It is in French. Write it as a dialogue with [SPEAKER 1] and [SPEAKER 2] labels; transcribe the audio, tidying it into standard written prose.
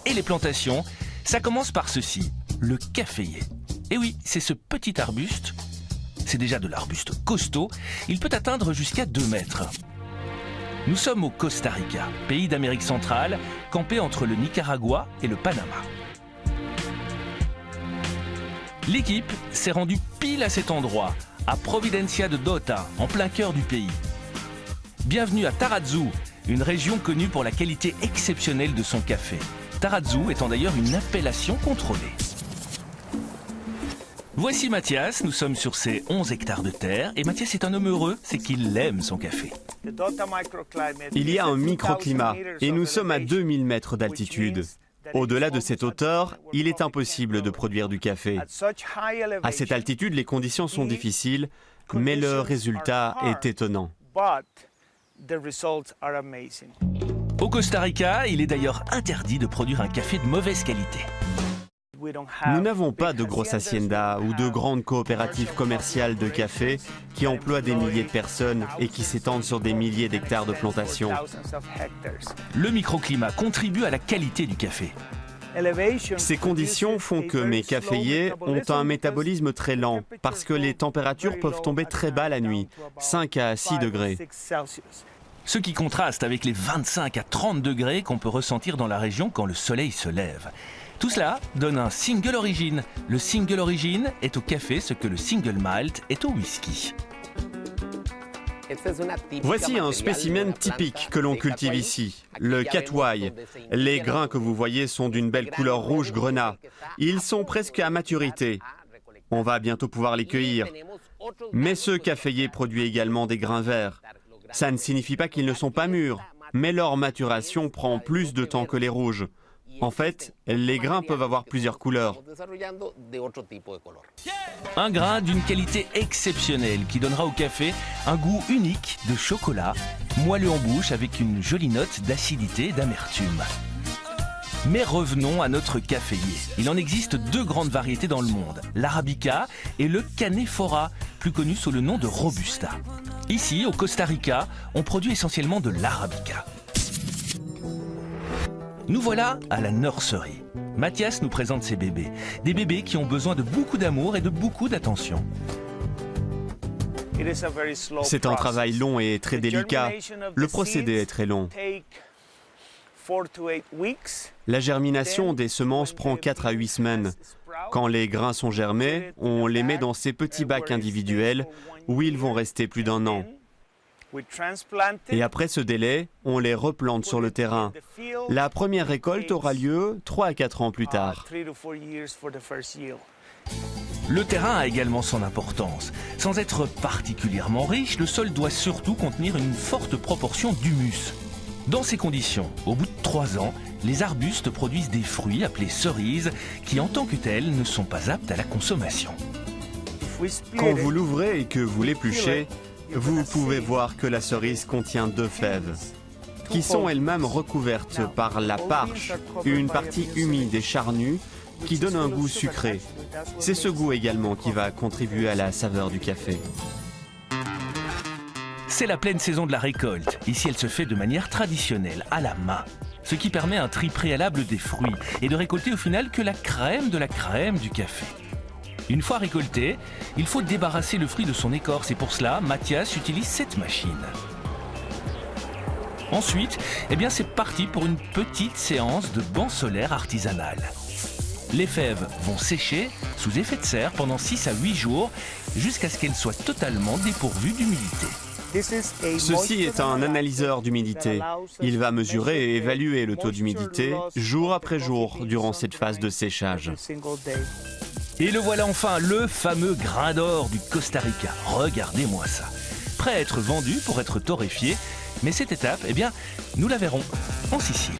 [SPEAKER 1] et les plantations, ça commence par ceci, le caféier. Et oui, c'est ce petit arbuste, c'est déjà de l'arbuste costaud, il peut atteindre jusqu'à 2 mètres. Nous sommes au Costa Rica, pays d'Amérique centrale, campé entre le Nicaragua et le Panama. L'équipe s'est rendue pile à cet endroit, à Providencia de Dota, en plein cœur du pays. Bienvenue à Tarrazú, une région connue pour la qualité exceptionnelle de son café. Tarrazú étant d'ailleurs une appellation contrôlée. Voici Mathias, nous sommes sur ses 11 hectares de terre et Mathias est un homme heureux, c'est qu'il aime son café.
[SPEAKER 2] Il y a un microclimat et nous sommes à 2000 mètres d'altitude. Au-delà de cette hauteur, il est impossible de produire du café. À cette altitude, les conditions sont difficiles, mais le résultat est étonnant.
[SPEAKER 1] Au Costa Rica, il est d'ailleurs interdit de produire un café de mauvaise qualité.
[SPEAKER 2] Nous n'avons pas de grosses haciendas ou de grandes coopératives commerciales de café qui emploient des milliers de personnes et qui s'étendent sur des milliers d'hectares de plantations.
[SPEAKER 1] Le microclimat contribue à la qualité du café.
[SPEAKER 2] Ces conditions font que mes caféiers ont un métabolisme très lent parce que les températures peuvent tomber très bas la nuit, 5 à 6 degrés.
[SPEAKER 1] Ce qui contraste avec les 25 à 30 degrés qu'on peut ressentir dans la région quand le soleil se lève. Tout cela donne un single origin. Le single origin est au café ce que le single malt est au whisky.
[SPEAKER 2] Voici un spécimen typique que l'on cultive ici, le Catwai. Les grains que vous voyez sont d'une belle couleur rouge grenat. Ils sont presque à maturité. On va bientôt pouvoir les cueillir. Mais ce caféier produit également des grains verts. Ça ne signifie pas qu'ils ne sont pas mûrs, mais leur maturation prend plus de temps que les rouges. En fait, les grains peuvent avoir plusieurs couleurs.
[SPEAKER 1] Un grain d'une qualité exceptionnelle qui donnera au café un goût unique de chocolat, moelleux en bouche avec une jolie note d'acidité et d'amertume. Mais revenons à notre caféier. Il en existe 2 grandes variétés dans le monde, l'Arabica et le Canephora, plus connu sous le nom de Robusta. Ici, au Costa Rica, on produit essentiellement de l'Arabica. Nous voilà à la nurserie. Mathias nous présente ses bébés. Des bébés qui ont besoin de beaucoup d'amour et de beaucoup d'attention.
[SPEAKER 2] C'est un travail long et très délicat. Le procédé est très long. La germination des semences prend 4 à 8 semaines. Quand les grains sont germés, on les met dans ces petits bacs individuels où ils vont rester plus d'1 an. Et après ce délai, on les replante sur le terrain. La première récolte aura lieu 3 à 4 ans plus tard.
[SPEAKER 1] Le terrain a également son importance. Sans être particulièrement riche, le sol doit surtout contenir une forte proportion d'humus. Dans ces conditions, au bout de 3 ans, les arbustes produisent des fruits appelés cerises qui en tant que tels ne sont pas aptes à la consommation.
[SPEAKER 2] Quand vous l'ouvrez et que vous l'épluchez, vous pouvez voir que la cerise contient 2 fèves, qui sont elles-mêmes recouvertes par la parche, une partie humide et charnue qui donne un goût sucré. C'est ce goût également qui va contribuer à la saveur du café.
[SPEAKER 1] C'est la pleine saison de la récolte. Ici, elle se fait de manière traditionnelle, à la main. Ce qui permet un tri préalable des fruits et de récolter au final que la crème de la crème du café. Une fois récolté, il faut débarrasser le fruit de son écorce et pour cela, Mathias utilise cette machine. Ensuite, c'est parti pour une petite séance de banc solaire artisanal. Les fèves vont sécher sous effet de serre pendant 6 à 8 jours jusqu'à ce qu'elles soient totalement dépourvues d'humidité.
[SPEAKER 2] Ceci est un analyseur d'humidité. Il va mesurer et évaluer le taux d'humidité jour après jour durant cette phase de séchage.
[SPEAKER 1] Et le voilà enfin, le fameux grain d'or du Costa Rica. Regardez-moi ça. Prêt à être vendu pour être torréfié. Mais cette étape, nous la verrons en Sicile.